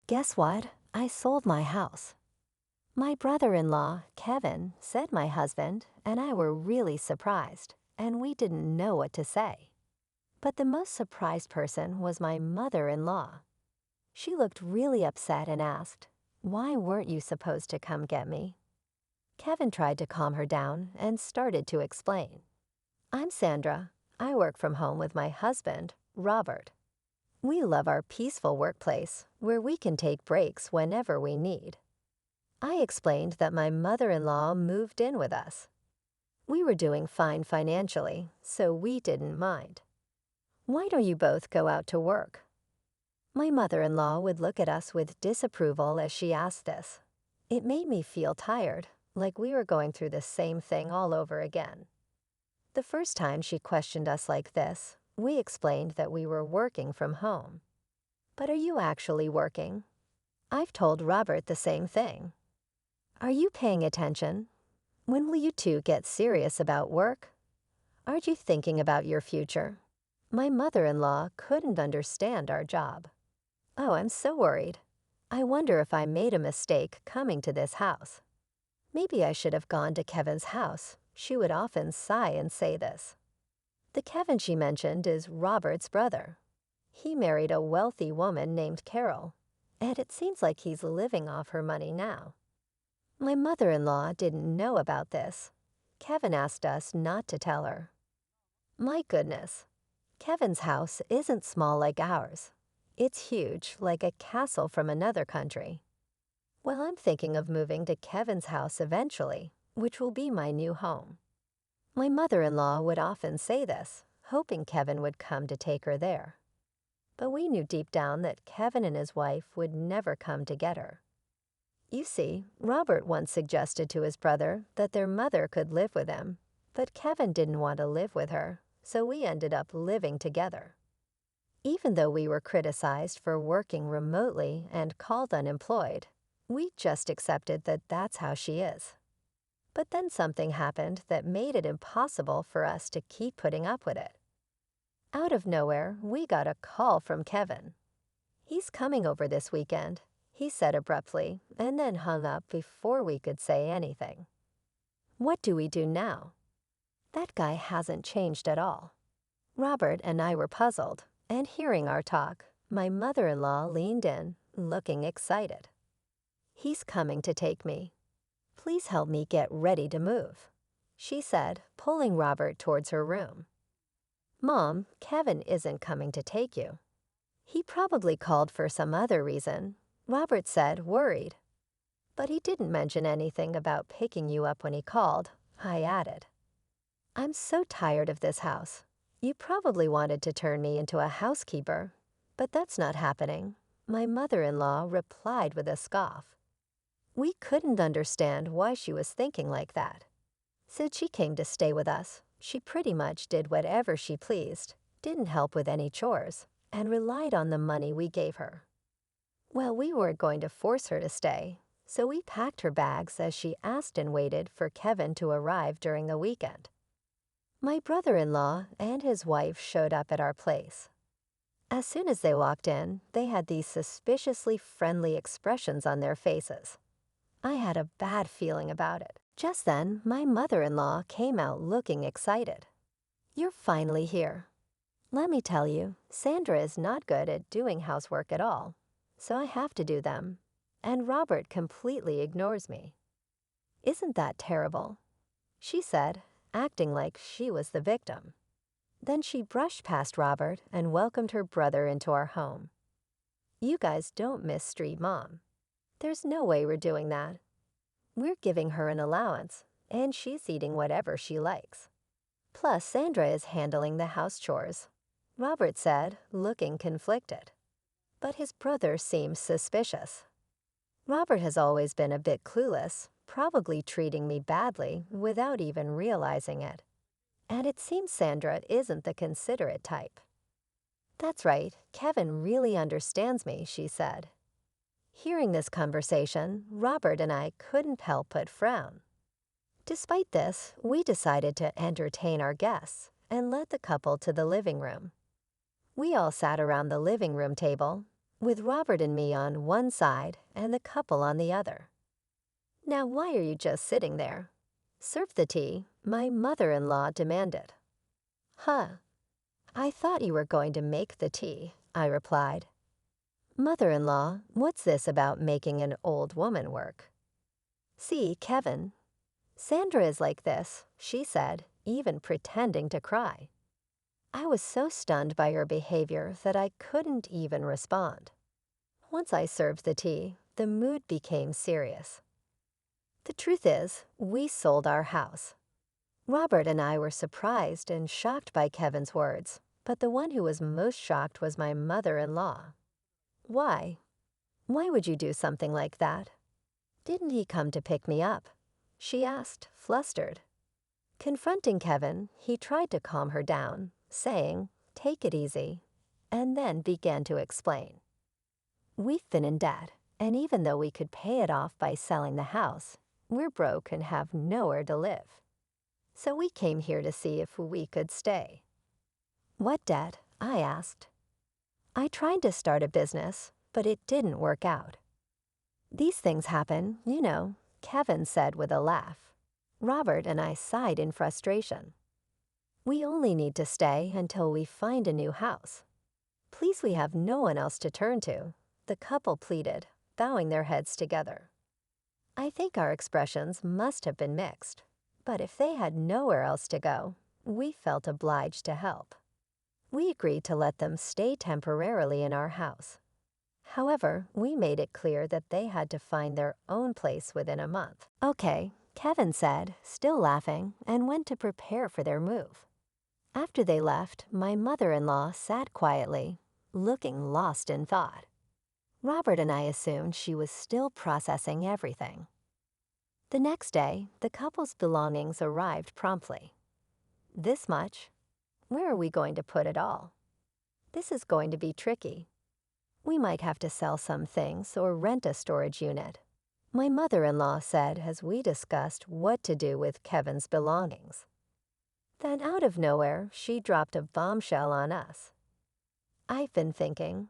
Guess what? I sold my house. My brother-in-law, Kevin, said my husband and I were really surprised, and we didn't know what to say. But the most surprised person was my mother-in-law. She looked really upset and asked, "Why weren't you supposed to come get me?" Kevin tried to calm her down and started to explain. "I'm Sandra. I work from home with my husband, Robert. We love our peaceful workplace where we can take breaks whenever we need." I explained that my mother-in-law moved in with us. We were doing fine financially, so we didn't mind. "Why don't you both go out to work?" My mother-in-law would look at us with disapproval as she asked this. It made me feel tired, like we were going through the same thing all over again. The first time she questioned us like this, we explained that we were working from home. "But are you actually working?" I've told Robert the same thing. "Are you paying attention? When will you two get serious about work? Aren't you thinking about your future?" My mother-in-law couldn't understand our job. "Oh, I'm so worried. I wonder if I made a mistake coming to this house. Maybe I should have gone to Kevin's house." She would often sigh and say this. The Kevin she mentioned is Robert's brother. He married a wealthy woman named Carol, and it seems like he's living off her money now. My mother-in-law didn't know about this. Kevin asked us not to tell her. My goodness, Kevin's house isn't small like ours. It's huge, like a castle from another country. Well, I'm thinking of moving to Kevin's house eventually, which will be my new home. My mother-in-law would often say this, hoping Kevin would come to take her there. But we knew deep down that Kevin and his wife would never come to get her. You see, Robert once suggested to his brother that their mother could live with him, but Kevin didn't want to live with her, so we ended up living together. Even though we were criticized for working remotely and called unemployed, we just accepted that that's how she is. But then something happened that made it impossible for us to keep putting up with it. Out of nowhere, we got a call from Kevin. "He's coming over this weekend," he said abruptly, and then hung up before we could say anything. What do we do now? That guy hasn't changed at all. Robert and I were puzzled, and hearing our talk, my mother-in-law leaned in, looking excited. "He's coming to take me. Please help me get ready to move," she said, pulling Robert towards her room. "Mom, Kevin isn't coming to take you. He probably called for some other reason," Robert said, worried. "But he didn't mention anything about picking you up when he called," I added. "I'm so tired of this house. You probably wanted to turn me into a housekeeper, but that's not happening," my mother-in-law replied with a scoff. We couldn't understand why she was thinking like that. Since she came to stay with us, she pretty much did whatever she pleased, didn't help with any chores, and relied on the money we gave her. Well, we weren't going to force her to stay, so we packed her bags as she asked and waited for Kevin to arrive during the weekend. My brother-in-law and his wife showed up at our place. As soon as they walked in, they had these suspiciously friendly expressions on their faces. I had a bad feeling about it. Just then, my mother-in-law came out looking excited. "You're finally here. Let me tell you, Sandra is not good at doing housework at all, so I have to do them. And Robert completely ignores me. Isn't that terrible?" she said, acting like she was the victim. Then she brushed past Robert and welcomed her brother into our home. "You guys don't miss Street Mom. There's no way we're doing that. We're giving her an allowance, and she's eating whatever she likes. Plus, Sandra is handling the house chores," Robert said, looking conflicted. But his brother seemed suspicious. Robert has always been a bit clueless, probably treating me badly without even realizing it. And it seems Sandra isn't the considerate type. "That's right, Kevin really understands me," she said. Hearing this conversation, Robert and I couldn't help but frown. Despite this, we decided to entertain our guests and led the couple to the living room. We all sat around the living room table. with Robert and me on one side and the couple on the other. "Now why are you just sitting there? Serve the tea," my mother-in-law demanded. "Huh, I thought you were going to make the tea," I replied. "Mother-in-law, what's this about making an old woman work?" "See, Kevin. Sandra is like this," she said, even pretending to cry. I was so stunned by her behavior that I couldn't even respond. Once I served the tea, the mood became serious. The truth is, we sold our house. Robert and I were surprised and shocked by Kevin's words, but the one who was most shocked was my mother-in-law. "Why? Why would you do something like that? Didn't he come to pick me up?" she asked, flustered. Confronting Kevin, he tried to calm her down, saying, "Take it easy," and then began to explain. "We've been in debt, and even though we could pay it off by selling the house, we're broke and have nowhere to live. So we came here to see if we could stay." "What debt?" I asked. "I tried to start a business, but it didn't work out." "These things happen, you know," Kevin said with a laugh. Robert and I sighed in frustration. "We only need to stay until we find a new house. Please, we have no one else to turn to," the couple pleaded, bowing their heads together. I think our expressions must have been mixed, but if they had nowhere else to go, we felt obliged to help. We agreed to let them stay temporarily in our house. However, we made it clear that they had to find their own place within a month. "Okay," Kevin said, still laughing, and went to prepare for their move. After they left, my mother-in-law sat quietly, looking lost in thought. Robert and I assumed she was still processing everything. The next day, the couple's belongings arrived promptly. "This much? Where are we going to put it all? This is going to be tricky. We might have to sell some things or rent a storage unit," my mother-in-law said as we discussed what to do with Kevin's belongings. Then out of nowhere, she dropped a bombshell on us. "I've been thinking,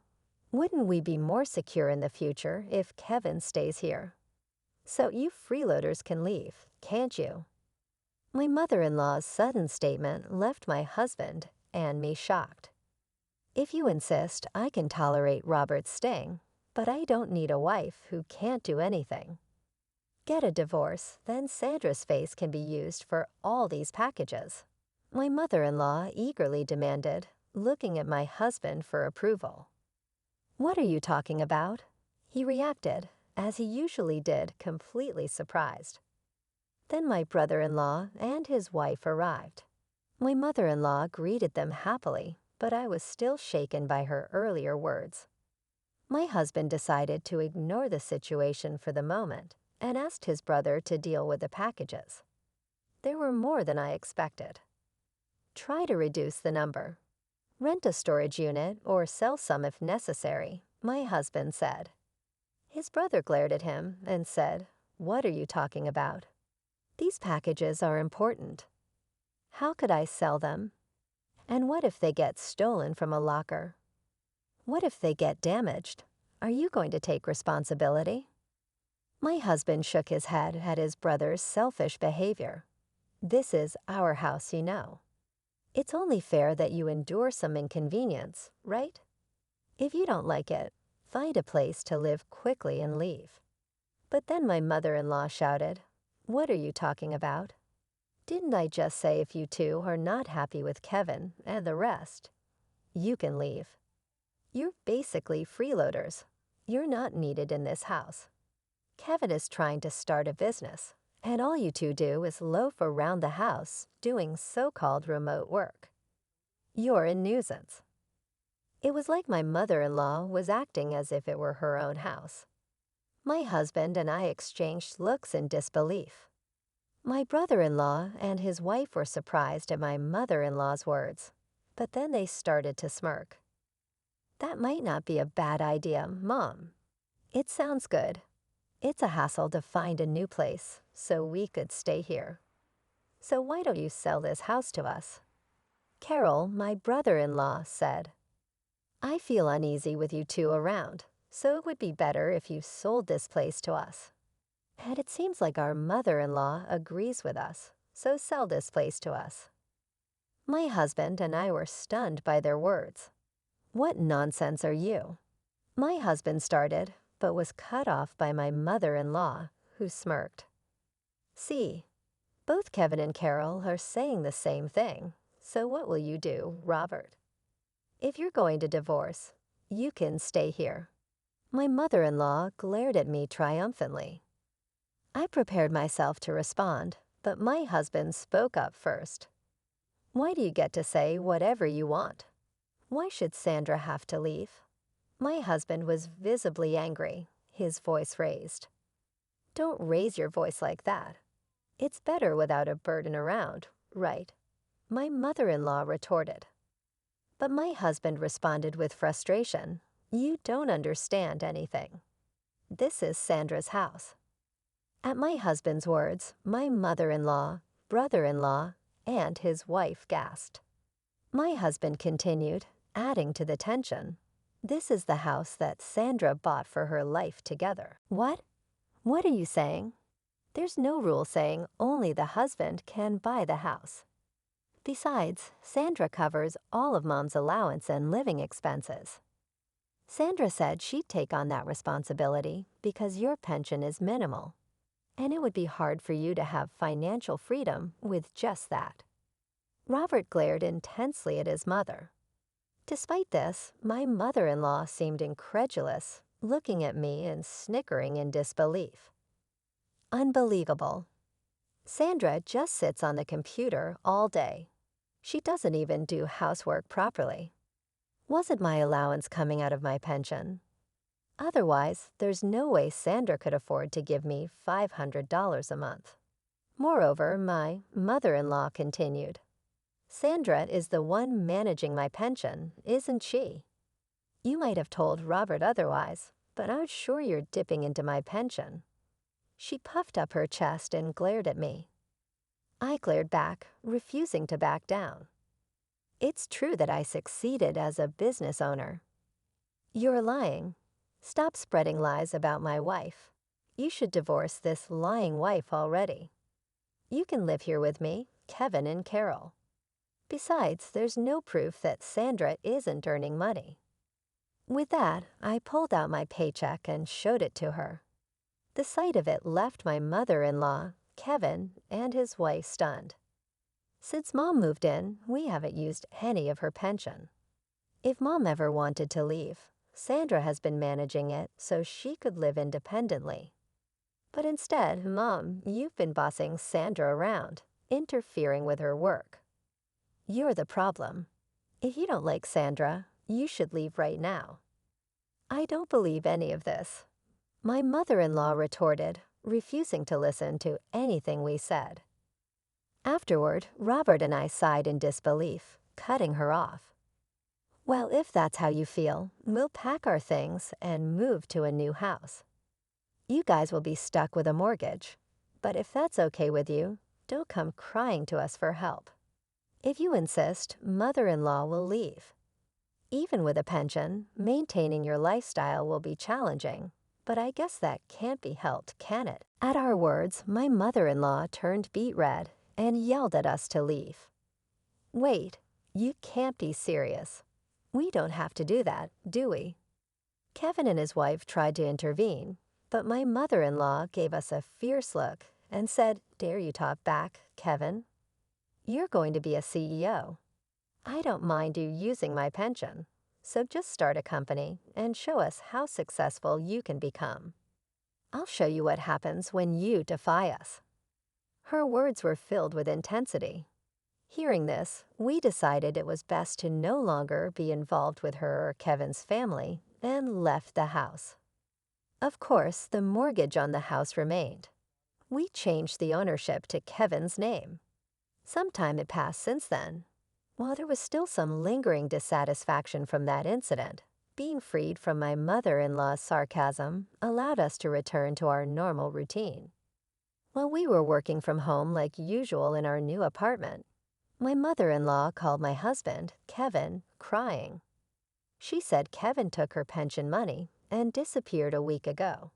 wouldn't we be more secure in the future if Kevin stays here? So you freeloaders can leave, can't you?" My mother-in-law's sudden statement left my husband and me shocked. "If you insist, I can tolerate Robert's staying, but I don't need a wife who can't do anything. Get a divorce, then Sandra's face can be used for all these packages," my mother-in-law eagerly demanded, looking at my husband for approval. "What are you talking about?" he reacted, as he usually did, completely surprised. Then my brother-in-law and his wife arrived. My mother-in-law greeted them happily, but I was still shaken by her earlier words. My husband decided to ignore the situation for the moment and asked his brother to deal with the packages. There were more than I expected. "Try to reduce the number. Rent a storage unit or sell some if necessary," my husband said. His brother glared at him and said, "What are you talking about? These packages are important. How could I sell them? And what if they get stolen from a locker? What if they get damaged? Are you going to take responsibility?" My husband shook his head at his brother's selfish behavior. "This is our house, you know. It's only fair that you endure some inconvenience, right? If you don't like it, find a place to live quickly and leave." But then my mother-in-law shouted, "What are you talking about? Didn't I just say if you two are not happy with Kevin and the rest, you can leave? You're basically freeloaders. You're not needed in this house. Kevin is trying to start a business, and all you two do is loaf around the house doing so-called remote work. You're a nuisance." It was like my mother-in-law was acting as if it were her own house. My husband and I exchanged looks in disbelief. My brother-in-law and his wife were surprised at my mother-in-law's words, but then they started to smirk. "That might not be a bad idea, Mom. It sounds good. It's a hassle to find a new place, so we could stay here. So why don't you sell this house to us?" Carol, my brother-in-law, said. I feel uneasy with you two around, so it would be better if you sold this place to us. And it seems like our mother-in-law agrees with us, so sell this place to us." My husband and I were stunned by their words. "What nonsense are you?" My husband started, but was cut off by my mother-in-law, who smirked. "See, both Kevin and Carol are saying the same thing, so what will you do, Robert? If you're going to divorce, you can stay here." My mother-in-law glared at me triumphantly. I prepared myself to respond, but my husband spoke up first. "Why do you get to say whatever you want? Why should Sandra have to leave?" My husband was visibly angry, his voice raised. "Don't raise your voice like that. It's better without a burden around, right?" My mother-in-law retorted. But my husband responded with frustration. "You don't understand anything. This is Sandra's house." At my husband's words, my mother-in-law, brother-in-law, and his wife gasped. My husband continued, adding to the tension. "This is the house that Sandra bought for her life together." "What? What are you saying? There's no rule saying only the husband can buy the house. Besides, Sandra covers all of Mom's allowance and living expenses. Sandra said she'd take on that responsibility because your pension is minimal, and it would be hard for you to have financial freedom with just that." Robert glared intensely at his mother. Despite this, my mother-in-law seemed incredulous, looking at me and snickering in disbelief. "Unbelievable. Sandra just sits on the computer all day. She doesn't even do housework properly. Wasn't my allowance coming out of my pension? Otherwise, there's no way Sandra could afford to give me $500 a month." Moreover, my mother-in-law continued, "Sandra is the one managing my pension, isn't she? You might have told Robert otherwise, but I'm sure you're dipping into my pension." She puffed up her chest and glared at me. I glared back, refusing to back down. "It's true that I succeeded as a business owner." "You're lying. Stop spreading lies about my wife. You should divorce this lying wife already. You can live here with me, Kevin and Carol. Besides, there's no proof that Sandra isn't earning money." With that, I pulled out my paycheck and showed it to her. The sight of it left my mother-in-law, Kevin, and his wife stunned. Since Mom moved in, we haven't used any of her pension. If Mom ever wanted to leave, Sandra has been managing it so she could live independently. But instead, Mom, you've been bossing Sandra around, interfering with her work. You're the problem. If you don't like Sandra, you should leave right now." I don't believe any of this. My mother-in-law retorted, refusing to listen to anything we said. Afterward, Robert and I sighed in disbelief, cutting her off. "Well, if that's how you feel, we'll pack our things and move to a new house. You guys will be stuck with a mortgage, but if that's okay with you, don't come crying to us for help. If you insist, mother-in-law will leave. Even with a pension, maintaining your lifestyle will be challenging, but I guess that can't be helped, can it?" At our words, my mother-in-law turned beet red and yelled at us to leave. "Wait, you can't be serious. We don't have to do that, do we?" Kevin and his wife tried to intervene, but my mother-in-law gave us a fierce look and said, "Dare you talk back, Kevin? You're going to be a CEO. I don't mind you using my pension, so just start a company and show us how successful you can become. I'll show you what happens when you defy us." Her words were filled with intensity. Hearing this, we decided it was best to no longer be involved with her or Kevin's family and left the house. Of course, the mortgage on the house remained. We changed the ownership to Kevin's name. Some time had passed since then. While there was still some lingering dissatisfaction from that incident, being freed from my mother-in-law's sarcasm allowed us to return to our normal routine. While we were working from home like usual in our new apartment, my mother-in-law called my husband, Kevin, crying. She said Kevin took her pension money and disappeared a week ago.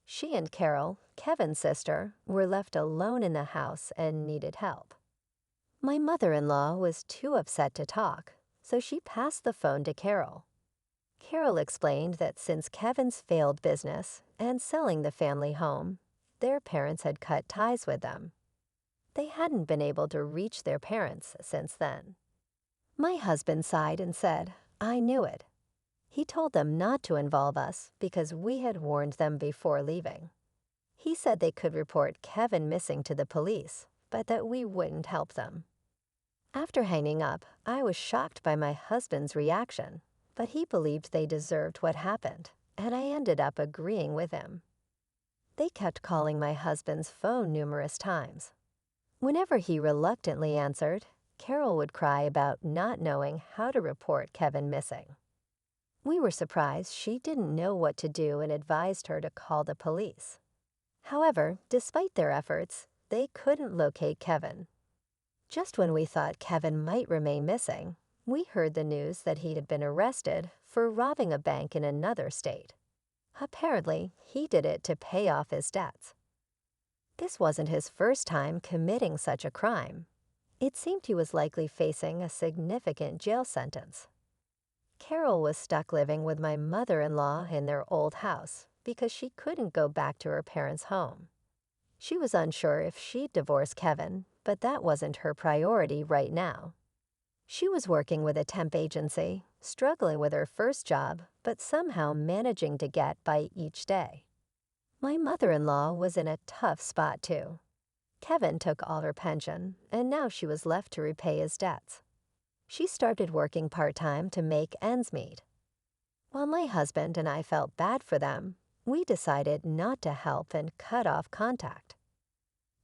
She and Carol, Kevin's sister, were left alone in the house and needed help. My mother-in-law was too upset to talk, so she passed the phone to Carol. Carol explained that since Kevin's failed business and selling the family home, their parents had cut ties with them. They hadn't been able to reach their parents since then. My husband sighed and said, "I knew it." He told them not to involve us because we had warned them before leaving. He said they could report Kevin missing to the police, but that we wouldn't help them. After hanging up, I was shocked by my husband's reaction, but he believed they deserved what happened, and I ended up agreeing with him. They kept calling my husband's phone numerous times. Whenever he reluctantly answered, Carol would cry about not knowing how to report Kevin missing. We were surprised she didn't know what to do and advised her to call the police. However, despite their efforts, they couldn't locate Kevin. Just when we thought Kevin might remain missing, we heard the news that he had been arrested for robbing a bank in another state. Apparently, he did it to pay off his debts. This wasn't his first time committing such a crime. It seemed he was likely facing a significant jail sentence. Carol was stuck living with my mother-in-law in their old house because she couldn't go back to her parents' home. She was unsure if she'd divorce Kevin, but that wasn't her priority right now. She was working with a temp agency, struggling with her first job, but somehow managing to get by each day. My mother-in-law was in a tough spot too. Kevin took all her pension, and now she was left to repay his debts. She started working part-time to make ends meet. While my husband and I felt bad for them, we decided not to help and cut off contact.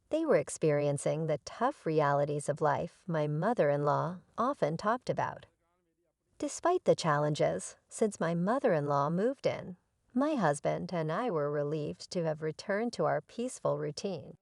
They were experiencing the tough realities of life my mother-in-law often talked about. Despite the challenges, since my mother-in-law moved in, my husband and I were relieved to have returned to our peaceful routine.